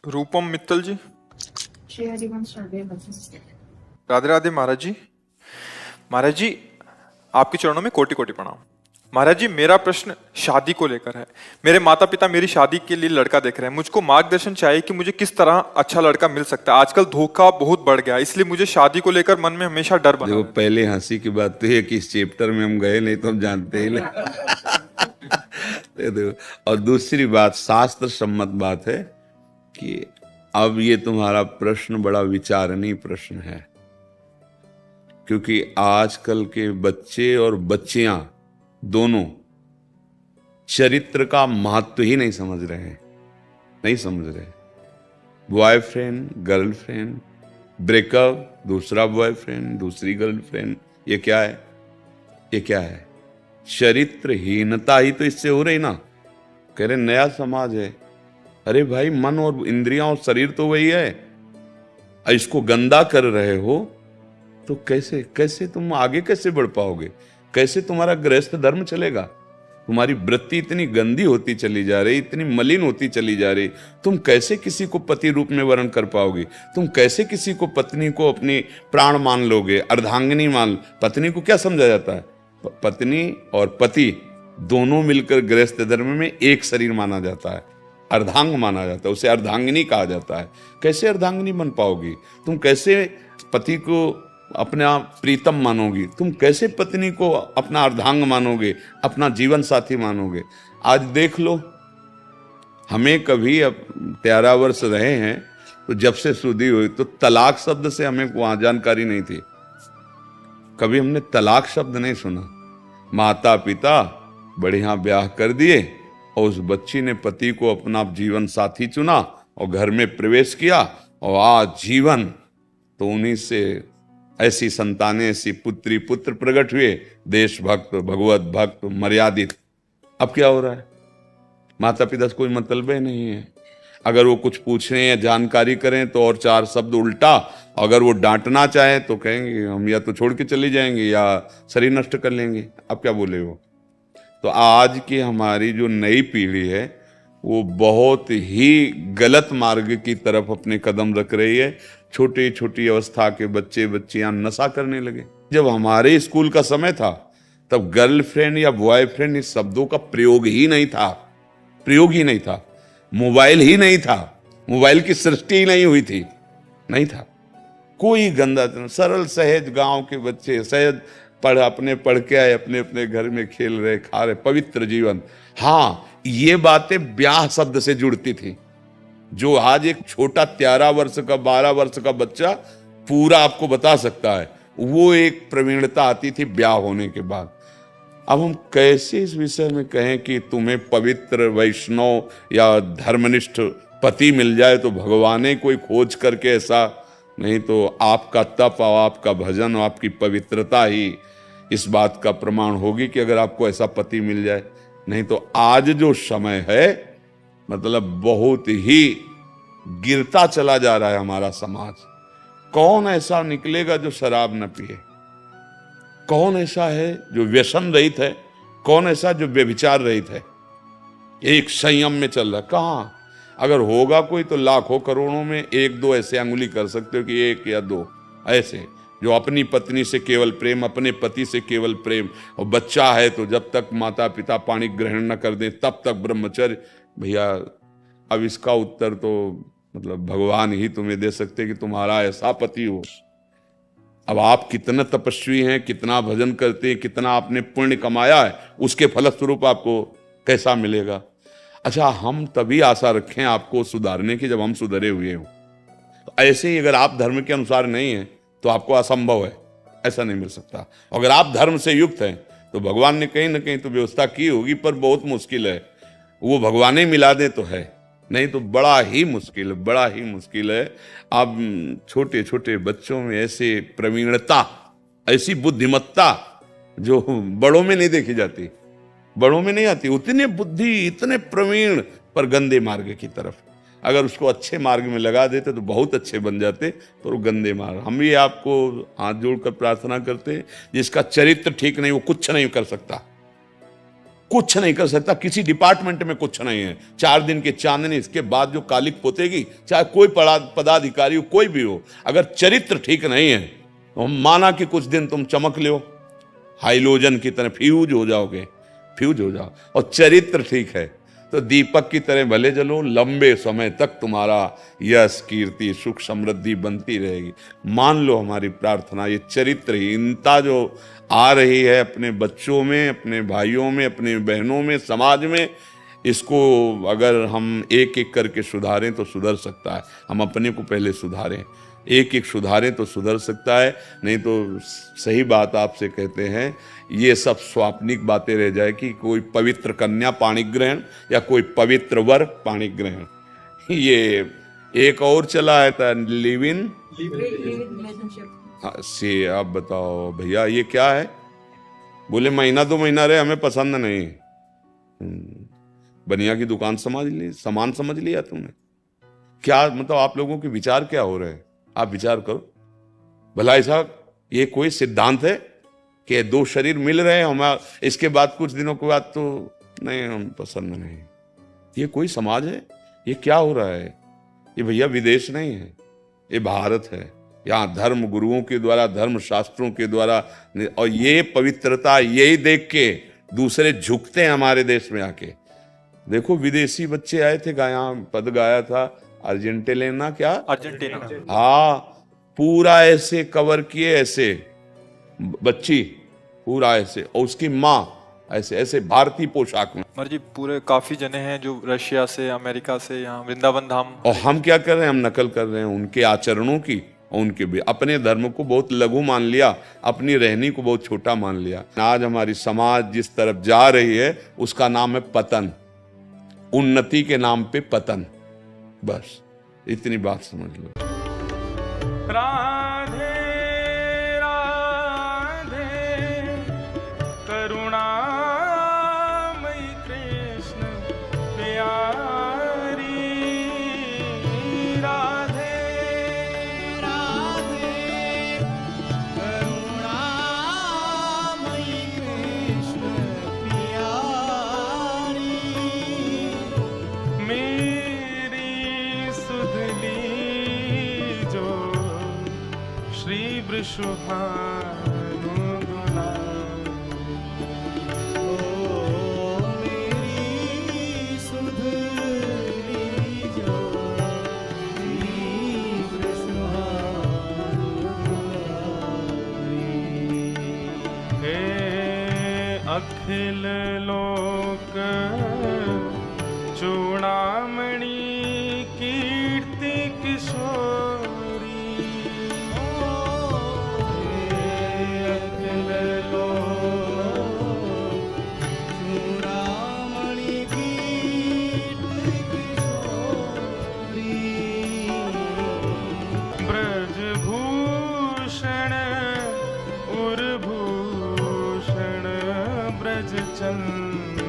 रूपम मित्तल जी। श्री हरिवंश राधे भजन। राधे राधे महाराज जी। महाराज जी, आपके चरणों में कोटि कोटि प्रणाम। महाराज जी, मेरा प्रश्न शादी को लेकर है। मेरे माता पिता मेरी शादी के लिए लड़का देख रहे हैं। मुझको मार्गदर्शन चाहिए कि मुझे किस तरह अच्छा लड़का मिल सकता है। आजकल धोखा बहुत बढ़ गया है, इसलिए मुझे शादी को लेकर मन में हमेशा डर बना देखो, रहता पहले हंसी की बात तो ये कि इस चैप्टर में हम गए नहीं तो हम जानते ही नहीं। ये देखो, और दूसरी बात, शास्त्र सम्मत बात है कि अब ये तुम्हारा प्रश्न बड़ा विचारणीय प्रश्न है, क्योंकि आजकल के बच्चे और बच्चियां दोनों चरित्र का महत्व ही नहीं समझ रहे हैं, नहीं समझ रहे। बॉयफ्रेंड गर्लफ्रेंड, ब्रेकअप, दूसरा बॉयफ्रेंड दूसरी गर्लफ्रेंड, ये क्या है? ये क्या है? चरित्रहीनता ही तो इससे हो रही ना। कह रहे नया समाज है। अरे भाई, मन और इंद्रियां और शरीर तो वही है। इसको गंदा कर रहे हो तो कैसे कैसे तुम आगे कैसे बढ़ पाओगे? कैसे तुम्हारा गृहस्थ धर्म चलेगा? तुम्हारी वृत्ति इतनी गंदी होती चली जा रही, इतनी मलिन होती चली जा रही। तुम कैसे किसी को पति रूप में वर्ण कर पाओगे? तुम कैसे किसी को, पत्नी को अपनी प्राण मान लोगे, अर्धांगिनी मान? पत्नी को क्या समझा जाता है? पत्नी और पति दोनों मिलकर गृहस्थ धर्म में एक शरीर माना जाता है, अर्धांग माना जाता है, उसे अर्धांगिनी कहा जाता है। कैसे अर्धांगिनी बन पाओगी? तुम कैसे पति को अपना प्रीतम मानोगी? तुम कैसे पत्नी को अपना अर्धांग मानोगे, अपना जीवन साथी मानोगे? आज देख लो, हमें कभी, अब 13 वर्ष रहे हैं तो जब से शुद्धि हुई तो तलाक शब्द से हमें वहां जानकारी नहीं थी। कभी हमने तलाक शब्द नहीं सुना। माता पिता बढ़िया ब्याह कर दिए और उस बच्ची ने पति को अपना जीवन साथी चुना और घर में प्रवेश किया, और आज जीवन तो उन्हीं से ऐसी संतानें, ऐसी पुत्री पुत्र प्रकट हुए, देशभक्त, भगवत भक्त, मर्यादित। अब क्या हो रहा है? माता पिता से कोई मतलब ही नहीं है। अगर वो कुछ पूछें या जानकारी करें तो और 4 शब्द उल्टा। अगर वो डांटना चाहे तो कहेंगे हम या तो छोड़ के चले जाएंगे या शरीर नष्ट कर लेंगे। अब क्या बोले वो? तो आज की हमारी जो नई पीढ़ी है वो बहुत ही गलत मार्ग की तरफ अपने कदम रख रही है। छोटी छोटी अवस्था के बच्चे बच्चियां नशा करने लगे। जब हमारे स्कूल का समय था तब गर्लफ्रेंड या बॉयफ्रेंड इस शब्दों का प्रयोग ही नहीं था, प्रयोग ही नहीं था। मोबाइल ही नहीं था, मोबाइल की सृष्टि ही नहीं हुई थी, नहीं था कोई गंदा। सरल सहज गांव के बच्चे सहज पढ़ के आए, अपने अपने घर में खेल रहे, खा रहे, पवित्र जीवन। हाँ, ये बातें ब्याह शब्द से जुड़ती थी। जो आज एक छोटा 13 वर्ष का 12 वर्ष का बच्चा पूरा आपको बता सकता है, वो एक प्रवीणता आती थी ब्याह होने के बाद। अब हम कैसे इस विषय में कहें कि तुम्हें पवित्र वैष्णव या धर्मनिष्ठ पति मिल जाए तो भगवान कोई खोज करके ऐसा? नहीं तो आपका तप और आपका भजन और आपकी पवित्रता ही इस बात का प्रमाण होगी कि अगर आपको ऐसा पति मिल जाए। नहीं तो आज जो समय है, मतलब बहुत ही गिरता चला जा रहा है हमारा समाज। कौन ऐसा निकलेगा जो शराब न पिए? कौन ऐसा है जो व्यसन रहित है? कौन ऐसा जो व्यभिचार रहित है? एक संयम में चल रहा। कहां? अगर होगा कोई तो लाखों करोड़ों में 1-2 ऐसे अंगुली कर सकते हो कि 1 या 2 ऐसे जो अपनी पत्नी से केवल प्रेम, अपने पति से केवल प्रेम। और बच्चा है तो जब तक माता पिता पाणी ग्रहण न कर दें तब तक ब्रह्मचर्य। भैया, अब इसका उत्तर तो मतलब भगवान ही तुम्हें दे सकते कि तुम्हारा ऐसा पति हो। अब आप कितना तपस्वी हैं, कितना भजन करते हैं, कितना आपने पुण्य कमाया है, उसके फलस्वरूप आपको कैसा मिलेगा? अच्छा, हम तभी आशा रखें आपको सुधारने की जब हम सुधरे हुए हों। तो ऐसे ही अगर आप धर्म के अनुसार नहीं हैं तो आपको असंभव है, ऐसा नहीं मिल सकता। अगर आप धर्म से युक्त हैं तो भगवान ने कहीं ना कहीं तो व्यवस्था की होगी, पर बहुत मुश्किल है। वो भगवान ही मिला दे तो है, नहीं तो बड़ा ही मुश्किल, बड़ा ही मुश्किल है। अब छोटे छोटे बच्चों में ऐसे प्रवीणता, ऐसी बुद्धिमत्ता जो बड़ों में नहीं देखी जाती, बड़ों में नहीं आती। उतने बुद्धि, इतने प्रवीण, पर गंदे मार्ग की तरफ। अगर उसको अच्छे मार्ग में लगा देते तो बहुत अच्छे बन जाते, तो वो गंदे मार्ग। हम भी आपको हाथ जोड़कर प्रार्थना करते हैं, जिसका चरित्र ठीक नहीं वो कुछ नहीं कर सकता। कुछ नहीं कर सकता, किसी डिपार्टमेंट में कुछ नहीं है। 4 दिन के चांदनी, इसके बाद जो कालिक पोतेगी, चाहे कोई पदाधिकारी हो, कोई भी हो, अगर चरित्र ठीक नहीं है तो माना कि कुछ दिन तुम चमक लो, हाइलोजन की तरह फ्यूज हो जाओगे, फ्यूज हो जाओ, और चरित्र ठीक है तो दीपक की तरह भले जलो, लंबे समय तक तुम्हारा यश, कीर्ति, सुख, समृद्धि बनती रहेगी। मान लो हमारी प्रार्थना, ये चरित्रहीनता जो आ रही है अपने बच्चों में, अपने भाइयों में, अपनी बहनों में, समाज में, इसको अगर हम एक एक करके सुधारें तो सुधर सकता है। हम अपने को पहले सुधारें, एक एक सुधारें तो सुधर सकता है, नहीं तो सही बात आपसे कहते हैं, ये सब स्वाप्निक बातें रह जाए कि कोई पवित्र कन्या पाणी ग्रहण या कोई पवित्र वर पाणी ग्रहण। ये एक और चला है था, लिव इन रिलेशनशिप। से। आप बताओ भैया ये क्या है? बोले महीना 2 महीना रहे, हमें पसंद नहीं। बनिया की दुकान समझ ली, सामान समझ लिया तुमने? क्या मतलब आप लोगों के विचार क्या हो रहे हैं? आप विचार करो भला। ऐसा ये कोई सिद्धांत है कि 2 शरीर मिल रहे हैं, हम इसके बाद कुछ दिनों के बाद तो नहीं, हम पसंद नहीं? ये कोई समाज है? ये क्या हो रहा है? ये भैया विदेश नहीं है, ये भारत है। यहाँ धर्म गुरुओं के द्वारा, धर्म शास्त्रों के द्वारा, और ये पवित्रता यही देख के दूसरे झुकते हैं हमारे देश में आके। देखो विदेशी बच्चे आए थे, यहाँ पद गाया था अर्जेंटीना, क्या अर्जेंटीना, हाँ, पूरा ऐसे कवर किए, ऐसे बच्ची पूरा ऐसे, और उसकी माँ ऐसे ऐसे भारतीय पोशाक में। मर जी पूरे काफी जने हैं जो रशिया से, अमेरिका से यहाँ वृंदावन धाम। और हम क्या कर रहे हैं? हम नकल कर रहे हैं उनके आचरणों की, और उनके भी अपने धर्म को बहुत लघु मान लिया, अपनी रहनी को बहुत छोटा मान लिया। आज हमारी समाज जिस तरफ जा रही है उसका नाम है पतन, उन्नति के नाम पे पतन। बस इतनी बात समझ लो। राधे राधे करुणामयी कृष्ण प्यारी, राधे राधे करुणामयी कृष्ण प्यारी, मेरी सुधली जो श्री वृषभानु दुलारी, ओ मेरी सुधली जो श्री वृषभानु दुलारी, हे अखिल लोक चूड़ामणि कीर्ति किशोरी, अखिल लोक चूड़ामणि कीर्ति किशोरी, ब्रजभूषण उर्भूषण ब्रज चंद्र